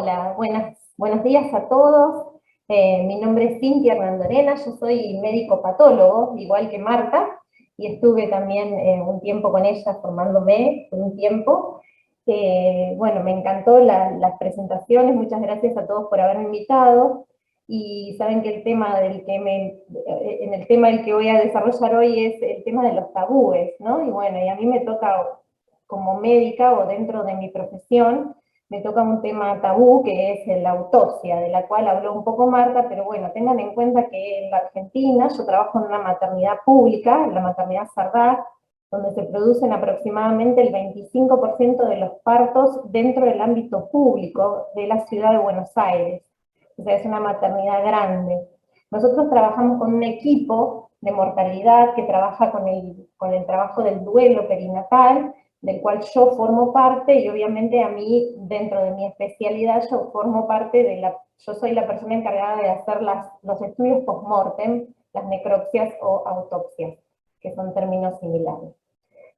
Hola, buenos días a todos. Mi nombre es Cintia Hernandorena, yo soy médico patólogo, igual que Marta, y estuve también un tiempo con ella formándome por un tiempo. Bueno, me encantó las presentaciones, muchas gracias a todos por haberme invitado, y saben que el tema en el tema del que voy a desarrollar hoy es el tema de los tabúes, ¿no? Y bueno, y a mí me toca, como médica o dentro de mi profesión, me toca un tema tabú que es la autopsia, de la cual habló un poco Marta, pero bueno, tengan en cuenta que en la Argentina yo trabajo en una maternidad pública, la maternidad Sardá, donde se producen aproximadamente el 25% de los partos dentro del ámbito público de la ciudad de Buenos Aires. O sea, es una maternidad grande. Nosotros trabajamos con un equipo de mortalidad que trabaja con el trabajo del duelo perinatal, del cual yo formo parte, y obviamente a mí, dentro de mi especialidad, yo formo parte yo soy la persona encargada de hacer los estudios post-mortem, las necropsias o autopsias, que son términos similares.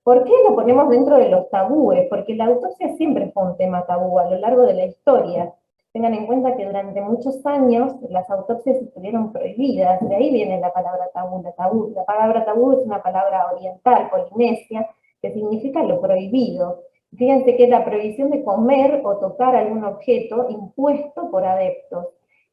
¿Por qué lo ponemos dentro de los tabúes? Porque la autopsia siempre fue un tema tabú a lo largo de la historia. Tengan en cuenta que durante muchos años las autopsias estuvieron prohibidas, de ahí viene la palabra tabú. La palabra tabú es una palabra oriental, polinesia, que significa lo prohibido. Fíjense que es la prohibición de comer o tocar algún objeto impuesto por adeptos.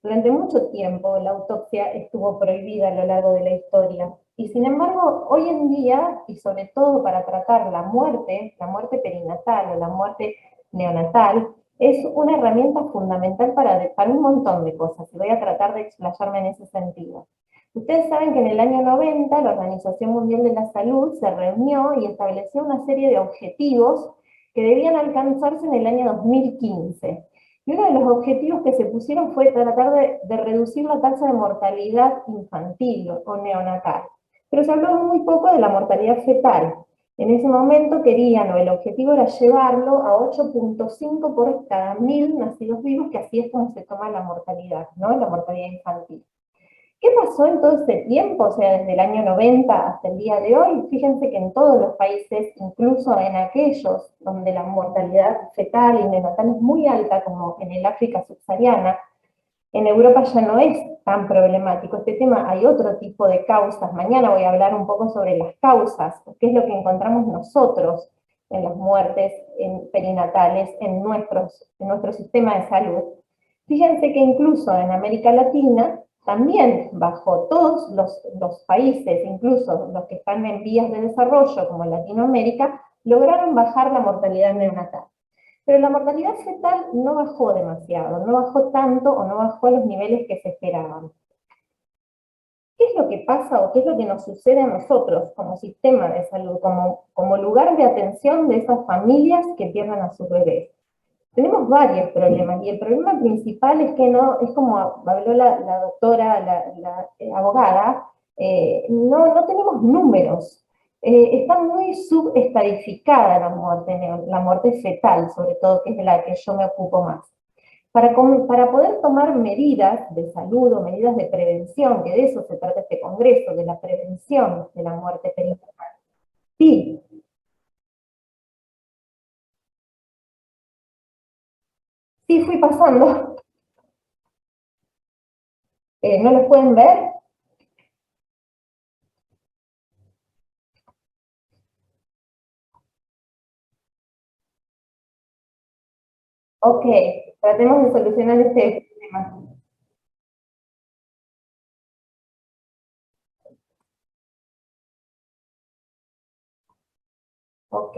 Durante mucho tiempo la autopsia estuvo prohibida a lo largo de la historia. Y sin embargo, hoy en día, y sobre todo para tratar la muerte perinatal o la muerte neonatal, es una herramienta fundamental para un montón de cosas, y voy a tratar de explayarme en ese sentido. Ustedes saben que en el año 90 la Organización Mundial de la Salud se reunió y estableció una serie de objetivos que debían alcanzarse en el año 2015. Y uno de los objetivos que se pusieron fue tratar de reducir la tasa de mortalidad infantil o neonatal. Pero se habló muy poco de la mortalidad fetal. En ese momento querían, o el objetivo era llevarlo a 8.5 por cada 1000 nacidos vivos, que así es como se toma la mortalidad, ¿no? La mortalidad infantil. ¿Qué pasó en todo este tiempo? O sea, desde el año 90 hasta el día de hoy. Fíjense que en todos los países, incluso en aquellos donde la mortalidad fetal y neonatal es muy alta, como en el África subsahariana, en Europa ya no es tan problemático este tema. Hay otro tipo de causas. Mañana voy a hablar un poco sobre las causas, qué es lo que encontramos nosotros en las muertes perinatales en nuestro sistema de salud. Fíjense que incluso en América Latina también bajó. Todos los países, incluso los que están en vías de desarrollo, como Latinoamérica, lograron bajar la mortalidad neonatal. Pero la mortalidad fetal no bajó demasiado, no bajó tanto o no bajó a los niveles que se esperaban. ¿Qué es lo que pasa o qué es lo que nos sucede a nosotros como sistema de salud, como lugar de atención de esas familias que pierden a sus bebés? Tenemos varios problemas, y el problema principal es que no, es como habló la doctora, la abogada, no tenemos números. Está muy subestadificada la muerte fetal, sobre todo, que es de la que yo me ocupo más. Para poder tomar medidas de salud o medidas de prevención, que de eso se trata este congreso, de la prevención de la muerte perinatal. Sí, sí fui pasando. ¿No los pueden ver? Ok, tratemos de solucionar este problema. Ok.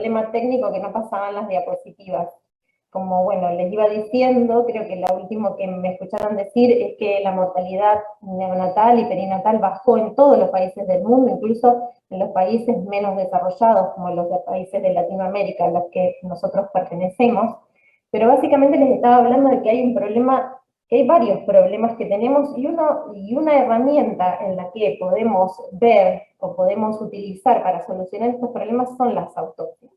problema técnico que no pasaban las diapositivas. Como, bueno, les iba diciendo, creo que lo último que me escucharon decir es que la mortalidad neonatal y perinatal bajó en todos los países del mundo, incluso en los países menos desarrollados, como los países de Latinoamérica, a los que nosotros pertenecemos. Pero básicamente les estaba hablando de que hay un problema, que hay varios problemas que tenemos, y una herramienta en la que podemos ver o podemos utilizar para solucionar estos problemas son las autopsias.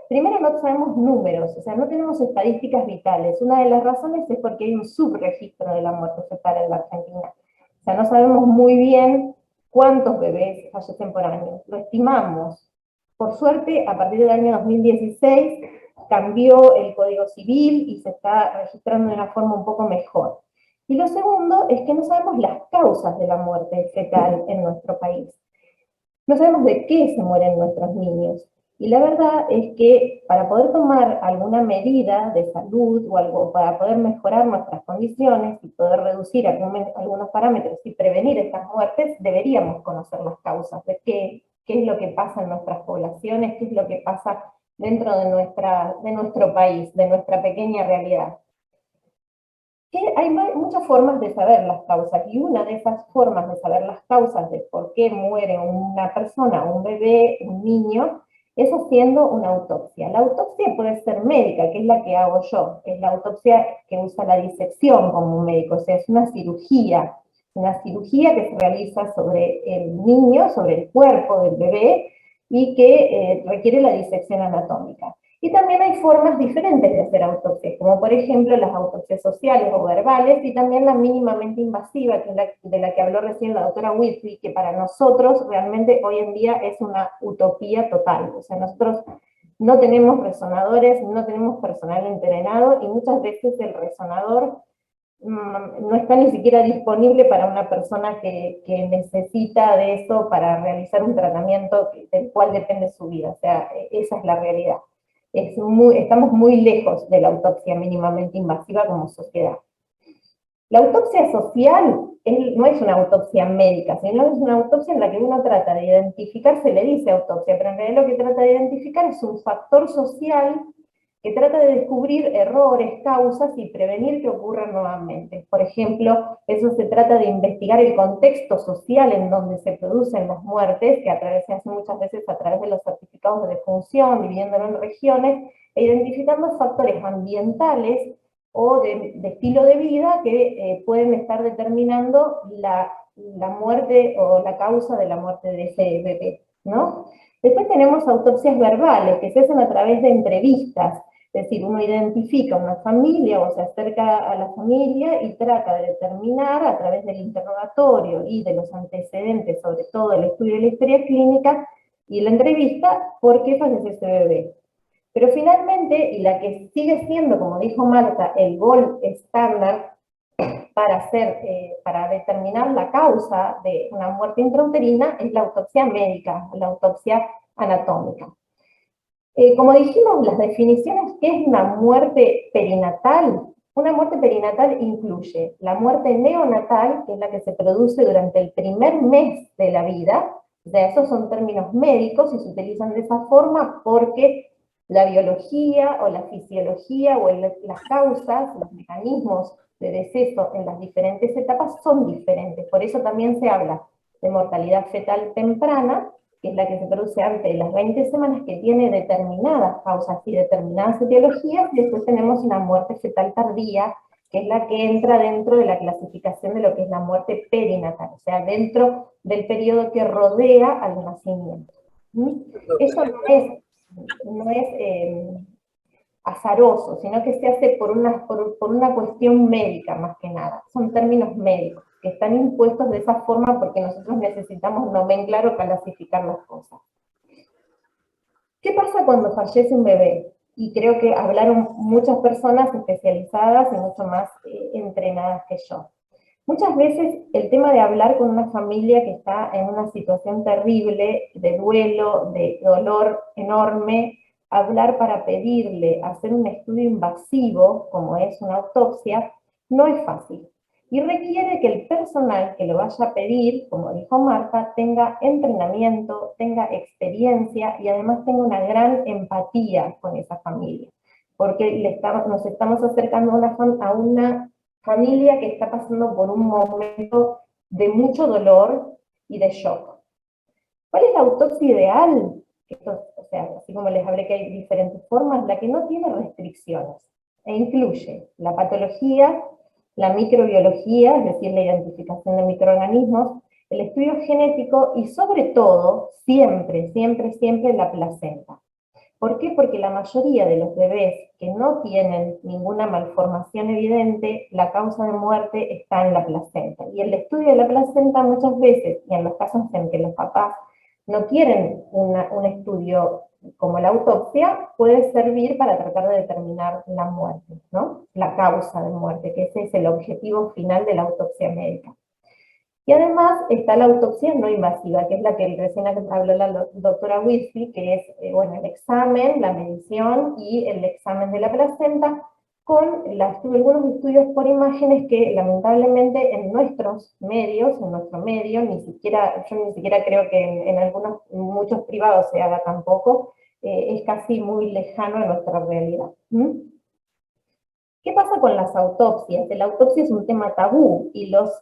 Primero, no sabemos números, o sea, no tenemos estadísticas vitales. Una de las razones es porque hay un subregistro de la muerte fetal en la Argentina. O sea, no sabemos muy bien cuántos bebés fallecen por año. Lo estimamos. Por suerte, a partir del año 2016, cambió el Código Civil y se está registrando de una forma un poco mejor. Y lo segundo es que no sabemos las causas de la muerte fetal en nuestro país. No sabemos de qué se mueren nuestros niños. Y la verdad es que para poder tomar alguna medida de salud o algo, para poder mejorar nuestras condiciones y poder reducir algunos parámetros y prevenir estas muertes, deberíamos conocer las causas de qué es lo que pasa en nuestras poblaciones, qué es lo que pasa dentro de nuestro país, de nuestra pequeña realidad. Hay muchas formas de saber las causas, y una de esas formas de saber las causas de por qué muere una persona, un bebé, un niño, es haciendo una autopsia. La autopsia puede ser médica, que es la que hago yo, es la autopsia que usa la disección como un médico, o sea, es una cirugía que se realiza sobre el niño, sobre el cuerpo del bebé, y que requiere la disección anatómica. Y también hay formas diferentes de hacer autopsias, como por ejemplo las autopsias sociales o verbales, y también la mínimamente invasiva, que es de la que habló recién la doctora Whitby, que para nosotros realmente hoy en día es una utopía total. O sea, nosotros no tenemos resonadores, no tenemos personal entrenado, y muchas veces el resonador no está ni siquiera disponible para una persona que necesita de eso para realizar un tratamiento del cual depende su vida. O sea, esa es la realidad. Estamos muy lejos de la autopsia mínimamente invasiva como sociedad. La autopsia social no es una autopsia médica, sino es una autopsia en la que uno trata de identificar, se le dice autopsia, pero en realidad lo que trata de identificar es un factor social que trata de descubrir errores, causas y prevenir que ocurran nuevamente. Por ejemplo, eso se trata de investigar el contexto social en donde se producen las muertes, que se hace muchas veces a través de los certificados de defunción, dividiéndolo en regiones, e identificando factores ambientales o de estilo de vida que pueden estar determinando la muerte o la causa de la muerte de ese bebé, ¿no? Después tenemos autopsias verbales, que se hacen a través de entrevistas. Es decir, uno identifica una familia o se acerca a la familia y trata de determinar a través del interrogatorio y de los antecedentes, sobre todo el estudio de la historia clínica y la entrevista, por qué fallece ese bebé. Pero finalmente, y la que sigue siendo, como dijo Marta, el gold estándar para determinar la causa de una muerte intrauterina, es la autopsia médica, la autopsia anatómica. Como dijimos, las definiciones, ¿qué es una muerte perinatal? Una muerte perinatal incluye la muerte neonatal, que es la que se produce durante el primer mes de la vida. O sea, esos son términos médicos y se utilizan de esa forma porque la biología o la fisiología o las causas, los mecanismos de deceso en las diferentes etapas son diferentes. Por eso también se habla de mortalidad fetal temprana, que es la que se produce antes de las 20 semanas, que tiene determinadas causas y determinadas etiologías, y después tenemos una muerte fetal tardía, que es la que entra dentro de la clasificación de lo que es la muerte perinatal, o sea, dentro del periodo que rodea al nacimiento. Eso no es azaroso, sino que se hace por una cuestión médica más que nada. Son términos médicos que están impuestos de esa forma porque nosotros necesitamos nomenclar o clasificar las cosas. ¿Qué pasa cuando fallece un bebé? Y creo que hablaron muchas personas especializadas y mucho más entrenadas que yo. Muchas veces el tema de hablar con una familia que está en una situación terrible, de duelo, de dolor enorme, hablar para pedirle hacer un estudio invasivo, como es una autopsia, no es fácil. y requiere que el personal que lo vaya a pedir, como dijo Marta, tenga entrenamiento, tenga experiencia y además tenga una gran empatía con esa familia, porque nos estamos acercando a una familia que está pasando por un momento de mucho dolor y de shock. ¿Cuál es la autopsia ideal? Esto, o sea, así como les hablé que hay diferentes formas, la que no tiene restricciones e incluye la patología, la microbiología, es decir, la identificación de microorganismos, el estudio genético y sobre todo, siempre, siempre, siempre la placenta. ¿Por qué? Porque la mayoría de los bebés que no tienen ninguna malformación evidente, la causa de muerte está en la placenta. Y el estudio de la placenta muchas veces, y en los casos en que los papás no quieren un estudio como la autopsia, puede servir para tratar de determinar la muerte, ¿no? La causa de muerte, que ese es el objetivo final de la autopsia médica. Y además está la autopsia no invasiva, que es la que recién habló la doctora Whitfield, que es bueno, el examen, la medición y el examen de la placenta, con algunos estudios por imágenes que lamentablemente en nuestros medios, en nuestro medio, yo ni siquiera creo que en muchos privados se haga tampoco, es casi muy lejano a nuestra realidad. ¿Qué pasa con las autopsias? La autopsia es un tema tabú y las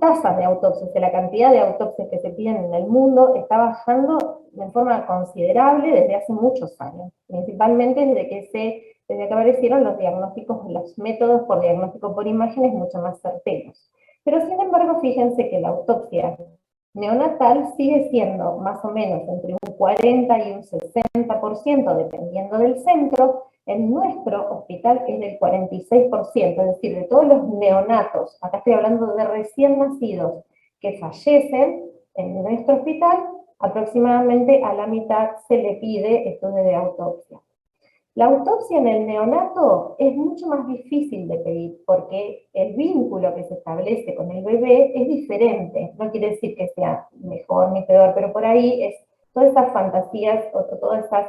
tasas de autopsias, la cantidad de autopsias que se piden en el mundo está bajando de forma considerable desde hace muchos años, principalmente desde que aparecieron los diagnósticos, los métodos por diagnóstico por imágenes mucho más certeros. Pero sin embargo, fíjense que la autopsia neonatal sigue siendo más o menos entre un 40 y un 60%, dependiendo del centro. En nuestro hospital es del 46%, es decir, de todos los neonatos, acá estoy hablando de recién nacidos, que fallecen en nuestro hospital, aproximadamente a la mitad se le pide estudio de autopsia. La autopsia en el neonato es mucho más difícil de pedir porque el vínculo que se establece con el bebé es diferente. No quiere decir que sea mejor ni peor, pero por ahí es todas esas fantasías o todas esas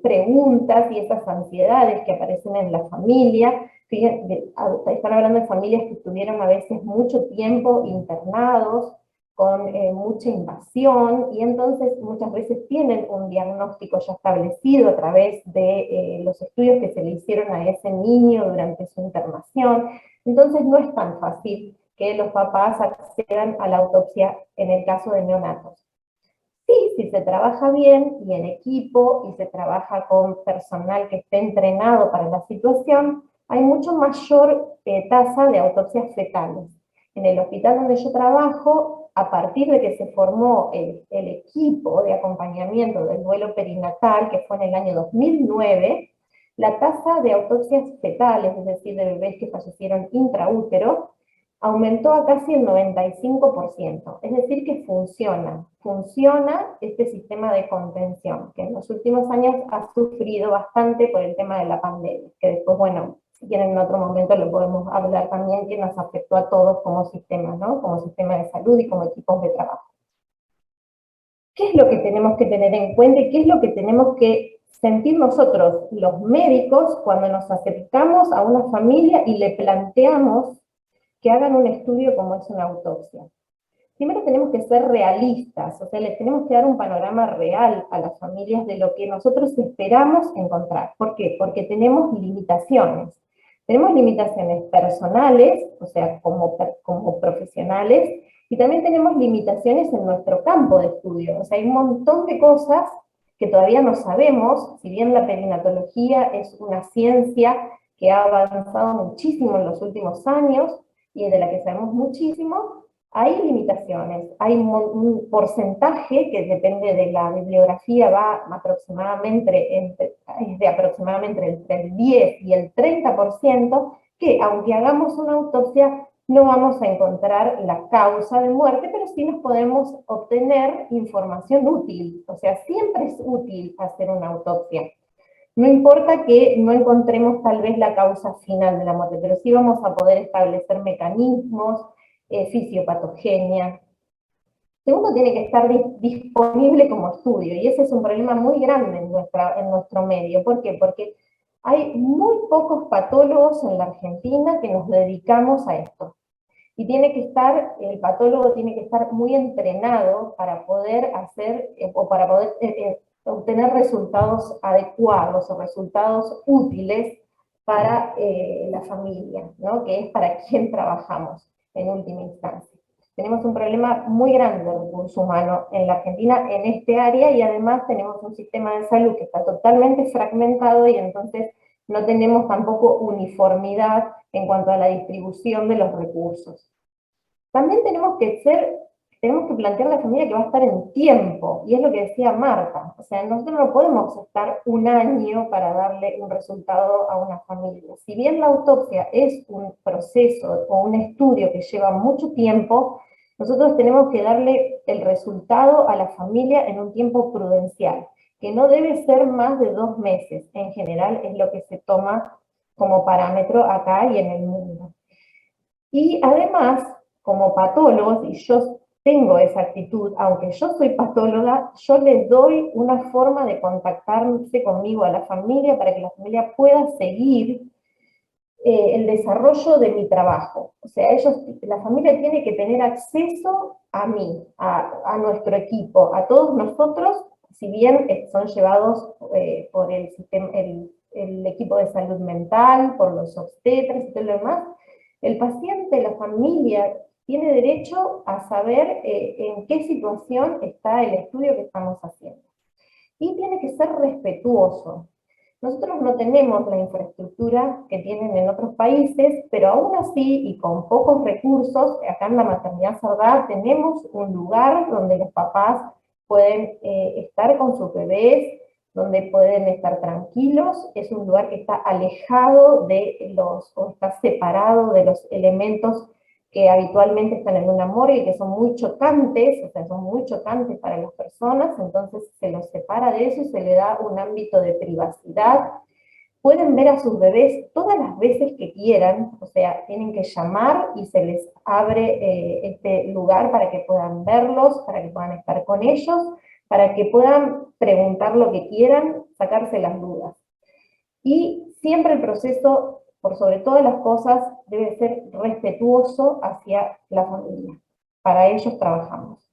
preguntas y esas ansiedades que aparecen en la familia. Fíjense, están hablando de familias que estuvieron a veces mucho tiempo internados, con mucha invasión, y entonces muchas veces tienen un diagnóstico ya establecido a través de los estudios que se le hicieron a ese niño durante su internación. Entonces no es tan fácil que los papás accedan a la autopsia en el caso de neonatos. Sí, si se trabaja bien y en equipo y se trabaja con personal que esté entrenado para la situación, hay mucho mayor tasa de autopsias fetales. En el hospital donde yo trabajo, a partir de que se formó el equipo de acompañamiento del duelo perinatal, que fue en el año 2009, la tasa de autopsias fetales, es decir, de bebés que fallecieron intraútero, aumentó a casi el 95%, es decir que funciona este sistema de contención, que en los últimos años ha sufrido bastante por el tema de la pandemia, que después, bueno, si quieren en otro momento lo podemos hablar también, que nos afectó a todos como sistema, ¿no? Como sistema de salud y como equipos de trabajo. ¿Qué es lo que tenemos que tener en cuenta y qué es lo que tenemos que sentir nosotros, los médicos, cuando nos acercamos a una familia y le planteamos que hagan un estudio como es una autopsia? Primero tenemos que ser realistas, o sea, les tenemos que dar un panorama real a las familias de lo que nosotros esperamos encontrar. ¿Por qué? Porque tenemos limitaciones. Tenemos limitaciones personales, o sea, como profesionales, y también tenemos limitaciones en nuestro campo de estudio. O sea, hay un montón de cosas que todavía no sabemos, si bien la perinatología es una ciencia que ha avanzado muchísimo en los últimos años, y de la que sabemos muchísimo, hay limitaciones, hay un porcentaje que depende de la bibliografía, va aproximadamente es de aproximadamente entre el 10 y el 30%, que aunque hagamos una autopsia, no vamos a encontrar la causa de muerte, pero sí nos podemos obtener información útil. O sea, siempre es útil hacer una autopsia. No importa que no encontremos tal vez la causa final de la muerte, pero sí vamos a poder establecer mecanismos, fisiopatogenia. Segundo, tiene que estar disponible como estudio, y ese es un problema muy grande en nuestro medio. ¿Por qué? Porque hay muy pocos patólogos en la Argentina que nos dedicamos a esto. Y el patólogo tiene que estar muy entrenado para poder hacer, o para poder obtener resultados adecuados o resultados útiles para la familia, ¿no? Que es para quien trabajamos en última instancia. Tenemos un problema muy grande de recurso humano en la Argentina en este área, y además tenemos un sistema de salud que está totalmente fragmentado, y entonces no tenemos tampoco uniformidad en cuanto a la distribución de los recursos. También tenemos que plantear a la familia que va a estar en tiempo, y es lo que decía Marta, o sea, nosotros no podemos estar un año para darle un resultado a una familia. Si bien la autopsia es un proceso o un estudio que lleva mucho tiempo, nosotros tenemos que darle el resultado a la familia en un tiempo prudencial, que no debe ser más de 2 meses, en general es lo que se toma como parámetro acá y en el mundo. Y además, como patólogos, y yo tengo esa actitud, aunque yo soy patóloga, yo les doy una forma de contactarse conmigo a la familia para que la familia pueda seguir el desarrollo de mi trabajo. O sea, la familia tiene que tener acceso a mí, a nuestro equipo, a todos nosotros, si bien son llevados por el equipo de salud mental, por los obstetras y todo lo demás. El paciente, la familia, tiene derecho a saber en qué situación está el estudio que estamos haciendo. Y tiene que ser respetuoso. Nosotros no tenemos la infraestructura que tienen en otros países, pero aún así, y con pocos recursos, acá en la Maternidad Sardá tenemos un lugar donde los papás pueden estar con sus bebés, donde pueden estar tranquilos. Es un lugar que está alejado o está separado de los elementos que habitualmente están en una morgue, que son muy chocantes, o sea, son muy chocantes para las personas, entonces se los separa de eso y se le da un ámbito de privacidad. Pueden ver a sus bebés todas las veces que quieran, o sea, tienen que llamar y se les abre este lugar para que puedan verlos, para que puedan estar con ellos, para que puedan preguntar lo que quieran, sacarse las dudas. Y siempre el proceso, por sobre todas las cosas, debe ser respetuoso hacia la familia. Para ellos trabajamos.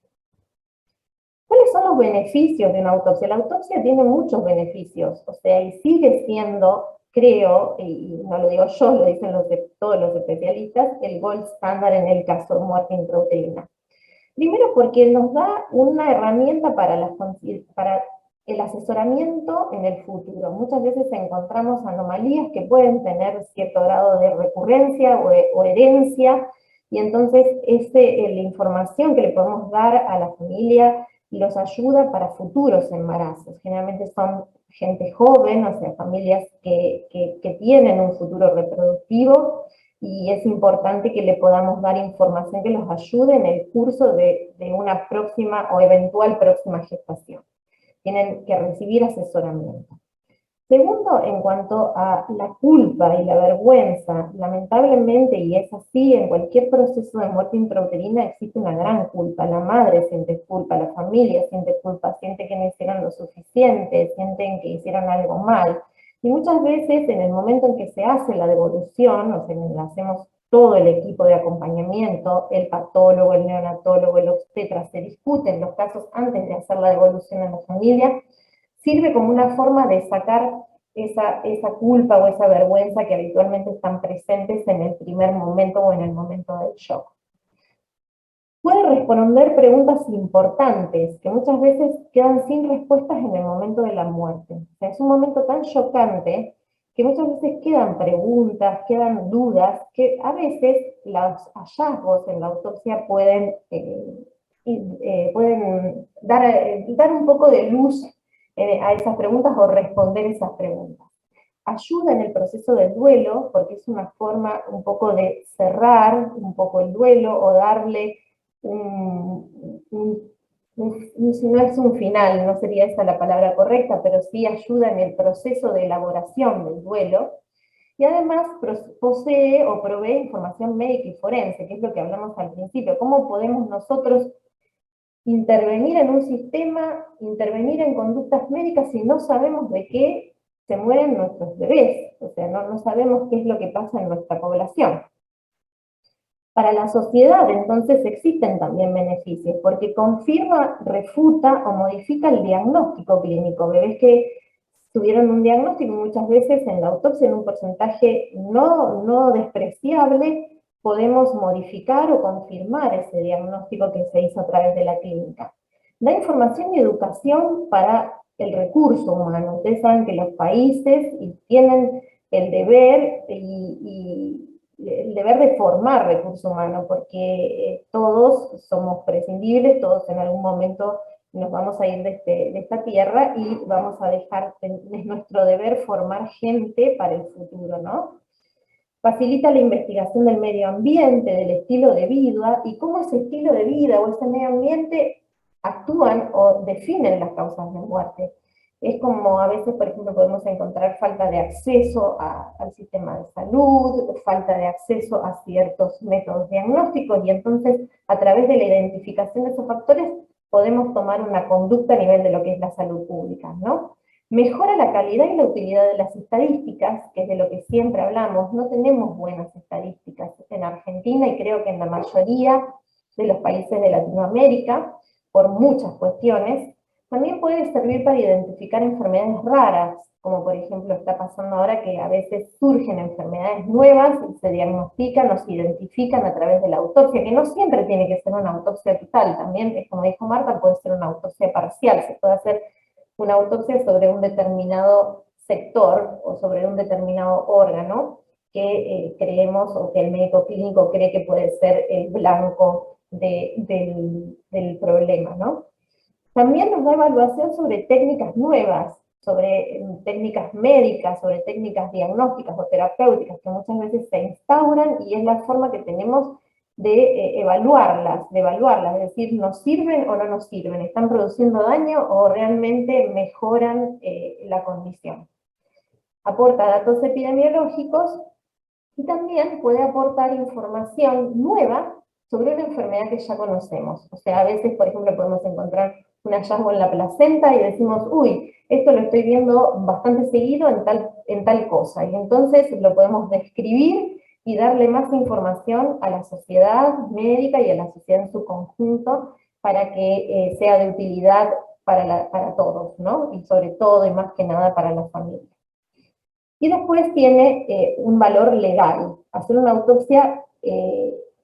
¿Cuáles son los beneficios de una autopsia? La autopsia tiene muchos beneficios, o sea, y sigue siendo, creo, y no lo digo yo, lo dicen todos los especialistas, el gold standard en el caso de muerte intrauterina. Primero porque nos da una herramienta para el asesoramiento en el futuro. Muchas veces encontramos anomalías que pueden tener cierto grado de recurrencia o herencia, y entonces la información que le podemos dar a la familia los ayuda para futuros embarazos. Generalmente son gente joven, o sea, familias que tienen un futuro reproductivo, y es importante que le podamos dar información que los ayude en el curso de una próxima o eventual próxima gestación. Tienen que recibir asesoramiento. Segundo, en cuanto a la culpa y la vergüenza, lamentablemente, y es así, en cualquier proceso de muerte intrauterina existe una gran culpa. La madre siente culpa, la familia siente culpa, siente que no hicieron lo suficiente, sienten que hicieron algo mal. Y muchas veces, en el momento en que se hace la devolución, o sea, la hacemos todo el equipo de acompañamiento, el patólogo, el neonatólogo, el obstetra, se discuten los casos antes de hacer la devolución a la familia, sirve como una forma de sacar esa culpa o esa vergüenza que habitualmente están presentes en el primer momento o en el momento del shock. Puede responder preguntas importantes que muchas veces quedan sin respuestas en el momento de la muerte. O sea, es un momento tan chocante que muchas veces quedan preguntas, quedan dudas, que a veces los hallazgos en la autopsia pueden dar un poco de luz a esas preguntas o responder esas preguntas. Ayuda en el proceso del duelo, porque es una forma un poco de cerrar un poco el duelo o darle si no es un final, no sería esa la palabra correcta, pero sí ayuda en el proceso de elaboración del duelo. Y además posee o provee información médica y forense, que es lo que hablamos al principio. ¿Cómo podemos nosotros intervenir en un sistema, intervenir en conductas médicas si no sabemos de qué se mueren nuestros bebés, o sea, no sabemos qué es lo que pasa en nuestra población. Para la sociedad, entonces, existen también beneficios, porque confirma, refuta o modifica el diagnóstico clínico. Bebés que tuvieron un diagnóstico muchas veces en la autopsia en un porcentaje no despreciable, podemos modificar o confirmar ese diagnóstico que se hizo a través de la clínica. Da información y educación para el recurso humano. Ustedes saben que los países tienen el deber el deber de formar recurso humano, porque todos somos prescindibles, todos en algún momento nos vamos a ir de esta tierra y vamos a dejar, es nuestro deber formar gente para el futuro, ¿no? Facilita la investigación del medio ambiente, del estilo de vida, y cómo ese estilo de vida o ese medio ambiente actúan o definen las causas de muerte. Es como a veces, por ejemplo, podemos encontrar falta de acceso al sistema de salud, falta de acceso a ciertos métodos diagnósticos, y entonces a través de la identificación de esos factores podemos tomar una conducta a nivel de lo que es la salud pública, ¿no? Mejora la calidad y la utilidad de las estadísticas, que es de lo que siempre hablamos. No tenemos buenas estadísticas en Argentina y creo que en la mayoría de los países de Latinoamérica, por muchas cuestiones. También puede servir para identificar enfermedades raras, como por ejemplo está pasando ahora que a veces surgen enfermedades nuevas y se diagnostican o se identifican a través de la autopsia, que no siempre tiene que ser una autopsia total, también, como dijo Marta, puede ser una autopsia parcial, se puede hacer una autopsia sobre un determinado sector o sobre un determinado órgano que creemos o que el médico clínico cree que puede ser el blanco del problema, ¿no? También nos da evaluación sobre técnicas nuevas, sobre técnicas médicas, sobre técnicas diagnósticas o terapéuticas que muchas veces se instauran y es la forma que tenemos de evaluarlas, es decir, ¿nos sirven o no nos sirven? ¿Están produciendo daño o realmente mejoran la condición? Aporta datos epidemiológicos y también puede aportar información nueva sobre una enfermedad que ya conocemos. O sea, a veces, por ejemplo, podemos encontrar un hallazgo en la placenta y decimos, uy, esto lo estoy viendo bastante seguido en tal cosa. Y entonces lo podemos describir y darle más información a la sociedad médica y a la sociedad en su conjunto para que sea de utilidad para todos, ¿no? Y sobre todo y más que nada para las familias. Y después tiene un valor legal. Hacer una autopsia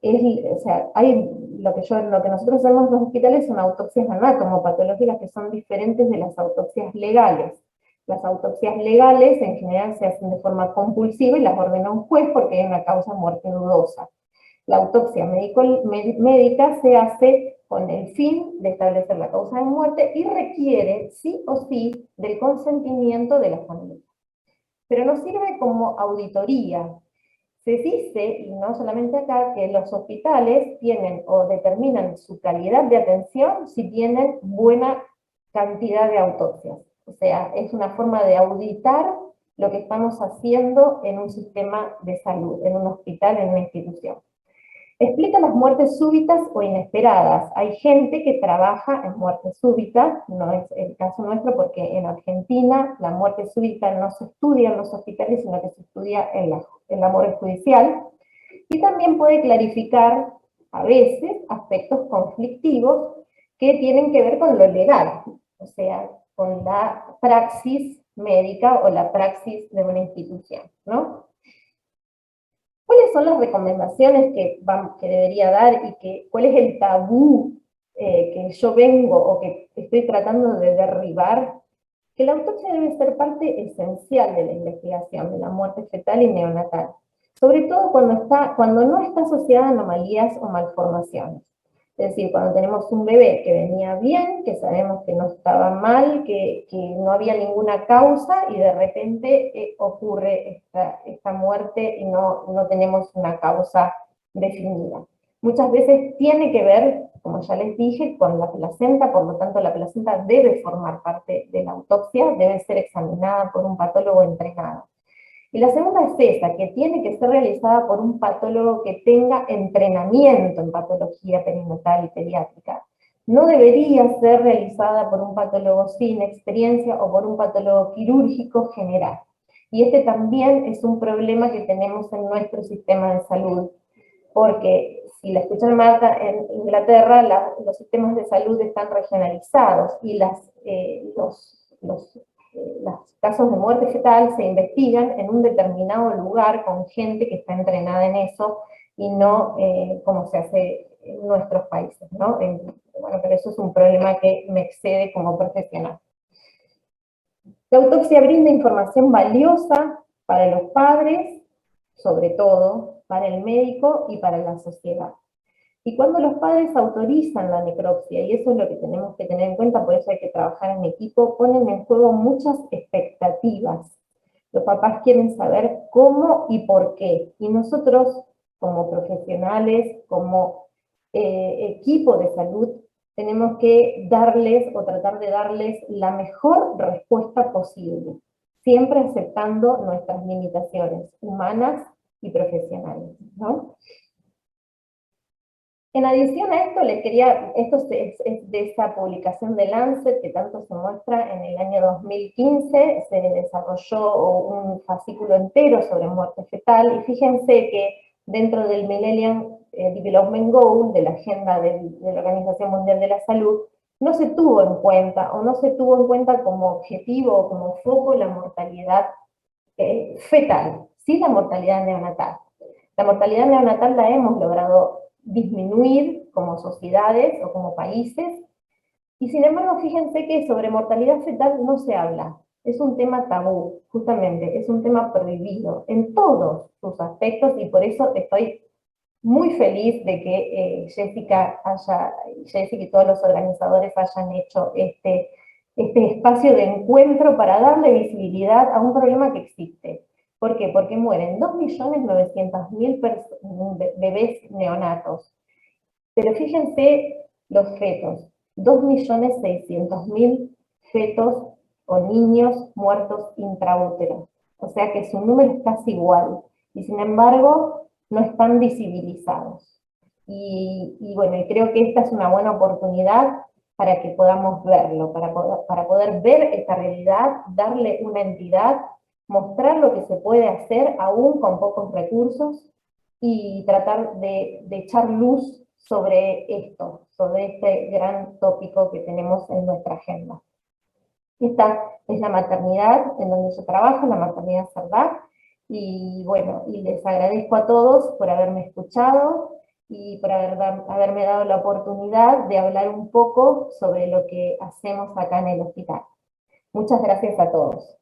o sea, hay lo que nosotros hacemos en los hospitales son autopsias anatomopatológicas que son diferentes de las autopsias legales. Las autopsias legales en general se hacen de forma compulsiva y las ordena un juez porque hay una causa de muerte dudosa. La autopsia médica se hace con el fin de establecer la causa de muerte y requiere sí o sí del consentimiento de la familia. Pero nos sirve como auditoría. Se dice, y no solamente acá, que los hospitales tienen o determinan su calidad de atención si tienen buena cantidad de autopsias. O sea, es una forma de auditar lo que estamos haciendo en un sistema de salud, en un hospital, en una institución. Explica las muertes súbitas o inesperadas. Hay gente que trabaja en muerte súbita, no es el caso nuestro porque en Argentina la muerte súbita no se estudia en los hospitales, sino que se estudia en la muerte judicial. Y también puede clarificar a veces aspectos conflictivos que tienen que ver con lo legal, o sea, con la praxis médica o la praxis de una institución, ¿no? ¿Cuáles son las recomendaciones que debería dar y cuál es el tabú que yo vengo o que estoy tratando de derribar? Que la autopsia debe ser parte esencial de la investigación de la muerte fetal y neonatal, sobre todo cuando no está asociada a anomalías o malformaciones. Es decir, cuando tenemos un bebé que venía bien, que sabemos que no estaba mal, que no había ninguna causa y de repente ocurre esta muerte y no tenemos una causa definida. Muchas veces tiene que ver, como ya les dije, con la placenta, por lo tanto la placenta debe formar parte de la autopsia, debe ser examinada por un patólogo entrenado. Y la segunda es esa, que tiene que ser realizada por un patólogo que tenga entrenamiento en patología perinatal y pediátrica. no debería ser realizada por un patólogo sin experiencia o por un patólogo quirúrgico general. Y este también es un problema que tenemos en nuestro sistema de salud, porque si la escuchan Marta, en Inglaterra los sistemas de salud están regionalizados y los casos de muerte fetal se investigan en un determinado lugar con gente que está entrenada en eso y no como se hace en nuestros países, ¿no? Bueno, pero eso es un problema que me excede como profesional. La autopsia brinda información valiosa para los padres, sobre todo, para el médico y para la sociedad. Y cuando los padres autorizan la necropsia, y eso es lo que tenemos que tener en cuenta, por eso hay que trabajar en equipo, ponen en juego muchas expectativas. Los papás quieren saber cómo y por qué. Y nosotros, como profesionales, como equipo de salud, tenemos que darles o tratar de darles la mejor respuesta posible, siempre aceptando nuestras limitaciones humanas y profesionales, ¿no? En adición a esto, esto es de esa publicación de Lancet que tanto se muestra en el año 2015, se desarrolló un fascículo entero sobre muerte fetal, y fíjense que dentro del Millennium Development Goal, de la agenda de la Organización Mundial de la Salud, no se tuvo en cuenta, o no se tuvo en cuenta como objetivo o como foco la mortalidad fetal, sí la mortalidad neonatal. La mortalidad neonatal la hemos logrado disminuir como sociedades o como países, y sin embargo fíjense que sobre mortalidad fetal no se habla. Es un tema tabú, justamente, es un tema prohibido en todos sus aspectos, y por eso estoy muy feliz de que Jessica y todos los organizadores hayan hecho este espacio de encuentro para darle visibilidad a un problema que existe. ¿Por qué? Porque mueren 2.900.000 bebés neonatos. Pero fíjense los fetos, 2.600.000 fetos o niños muertos intraútero. O sea que su número es casi igual. Y sin embargo, no están visibilizados. Y bueno, y creo que esta es una buena oportunidad para que podamos verlo, para poder ver esta realidad, darle una entidad, mostrar lo que se puede hacer aún con pocos recursos, y tratar de echar luz sobre esto, sobre este gran tópico que tenemos en nuestra agenda. Esta es la maternidad en donde yo trabajo, la maternidad Sardá, y bueno, y les agradezco a todos por haberme escuchado y por haberme dado la oportunidad de hablar un poco sobre lo que hacemos acá en el hospital. Muchas gracias a todos.